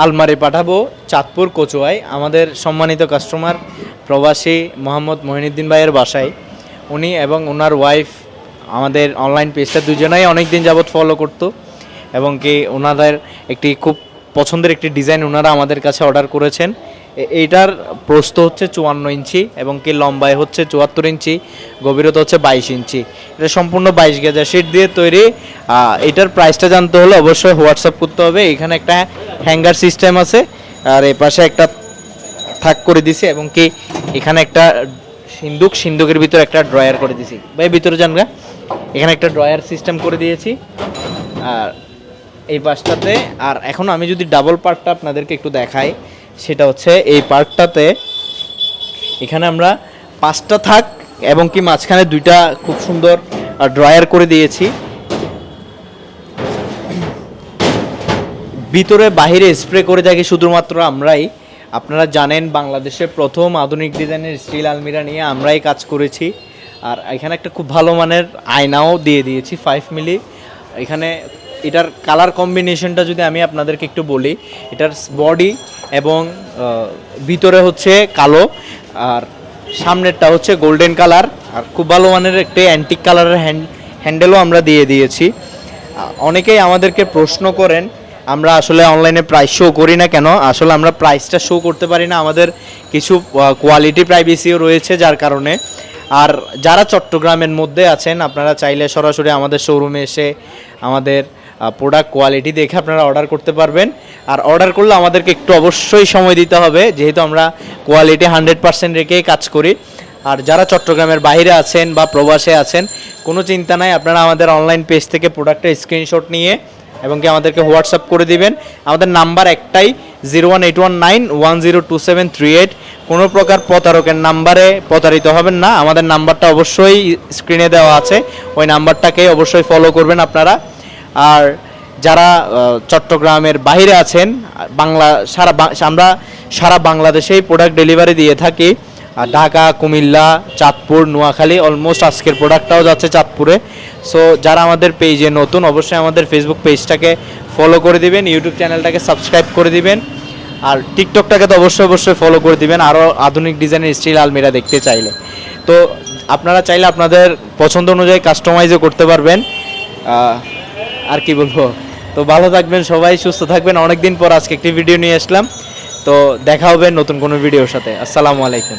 আলমারি পাঠাবো চাঁদপুর কচুয়ায় আমাদের সম্মানিত কাস্টমার প্রবাসী মোহাম্মদ মহিনুদ্দিন ভাইয়ের বাসায়। উনি এবং ওনার ওয়াইফ আমাদের অনলাইন পেজটা দুজনেই অনেক দিন যাবৎ ফলো করতো এবং কি ওনাদের একটি খুব পছন্দের একটি ডিজাইন ওনারা আমাদের কাছে অর্ডার করেছেন। এইটার প্রস্থ হচ্ছে 54 ইঞ্চি এবং কি লম্বায় হচ্ছে 74 ইঞ্চি, গভীরতা হচ্ছে 22 ইঞ্চি। এটা সম্পূর্ণ 22 গেজা শিট দিয়ে তৈরি। এটার প্রাইসটা জানতে হলে অবশ্যই হোয়াটসঅ্যাপ করতে হবে। এখানে একটা হ্যাঙ্গার সিস্টেম আছে আর এই পাশে একটা থাক করে দিছি এবং কি এখানে একটা সিন্দুকের ভিতরে একটা ড্রয়ার করে দিছি। ভাই ভিতরে জানগা, এখানে একটা ড্রয়ার সিস্টেম করে দিয়েছি আর এই পাশটাতে। আর এখন আমি যদি ডাবল পার্টটা আপনাদেরকে একটু দেখাই, সেটা হচ্ছে এই পার্টটাতে এখানে আমরা 5টা থাক এবং কি মাঝখানে 2টা খুব সুন্দর ড্রয়ার করে দিয়েছি। ভিতরে বাহিরে স্প্রে করে থাকি শুধুমাত্র আমরাই। আপনারা জানেন বাংলাদেশের প্রথম আধুনিক ডিজাইনের স্টিল আলমিরা নিয়ে আমরাই কাজ করেছি। আর এখানে একটা খুব ভালো মানের আয়নাও দিয়ে দিয়েছি 5 মিলি। এখানে এটার কালার কম্বিনেশনটা যদি আমি আপনাদেরকে একটু বলি, এটার বডি এবং ভিতরে হচ্ছে কালো আর সামনেরটা হচ্ছে গোল্ডেন কালার। আর খুব ভালো মানের একটা অ্যান্টিক কালারের হ্যান্ডেলও আমরা দিয়ে দিয়েছি। অনেকেই আমাদেরকে প্রশ্ন করেন আমরা আসলে অনলাইনে প্রাইস শো করি না কেন। আসলে আমরা প্রাইসটা শো করতে পারি না, আমাদের কিছু কোয়ালিটি প্রাইভেসিও রয়েছে যার কারণে। আর যারা চট্টগ্রামের মধ্যে আছেন আপনারা চাইলে সরাসরি আমাদের শোরুমে এসে আমাদের প্রোডাক্ট কোয়ালিটি দেখে আপনারা অর্ডার করতে পারবেন। আর অর্ডার করলে আমাদেরকে একটু অবশ্যই সময় দিতে হবে, যেহেতু আমরা কোয়ালিটি 100% রেখেই কাজ করি। আর যারা চট্টগ্রামের বাইরে আছেন বা প্রবাসে আছেন কোনো চিন্তা নাই, আপনারা আমাদের অনলাইন পেজ থেকে প্রোডাক্টের স্ক্রিনশট নিয়ে এবং কি আমাদেরকে হোয়াটসঅ্যাপ করে দিবেন। আমাদের নাম্বার একটাই 01819102738। কোনো প্রকার প্রতারকের নাম্বারে প্রতারিত হবেন না। আমাদের নাম্বারটা অবশ্যই স্ক্রিনে দেওয়া আছে, ওই নাম্বারটাকে অবশ্যই ফলো করবেন আপনারা। আর যারা চট্টগ্রামের বাইরে আছেন আমরা সারা বাংলাদেশেই প্রোডাক্ট ডেলিভারি দিয়ে থাকি। ঢাকা, কুমিল্লা, চাঁদপুর, নোয়াখালী, অলমোস্ট আজকের প্রোডাক্টটাও যাচ্ছে চাঁদপুরে। সো যারা আমাদের পেজে নতুন অবশ্যই আমাদের ফেসবুক পেজটাকে ফলো করে দিবেন, ইউটিউব চ্যানেলটাকে সাবস্ক্রাইব করে দিবেন আর টিকটকটাকে তো অবশ্যই ফলো করে দিবেন আরও আধুনিক ডিজাইনের স্টিল আলমিরা দেখতে চাইলে। তো আপনারা চাইলে আপনাদের পছন্দ অনুযায়ী কাস্টমাইজও করতে পারবেন। আর কি বলবো, তো ভালো থাকবেন সবাই, সুস্থ থাকবেন। অনেকদিন পর আজকে একটি ভিডিও নিয়ে আসলাম, তো দেখা হবে নতুন কোনো ভিডিওর সাথে। আসসালামু আলাইকুম।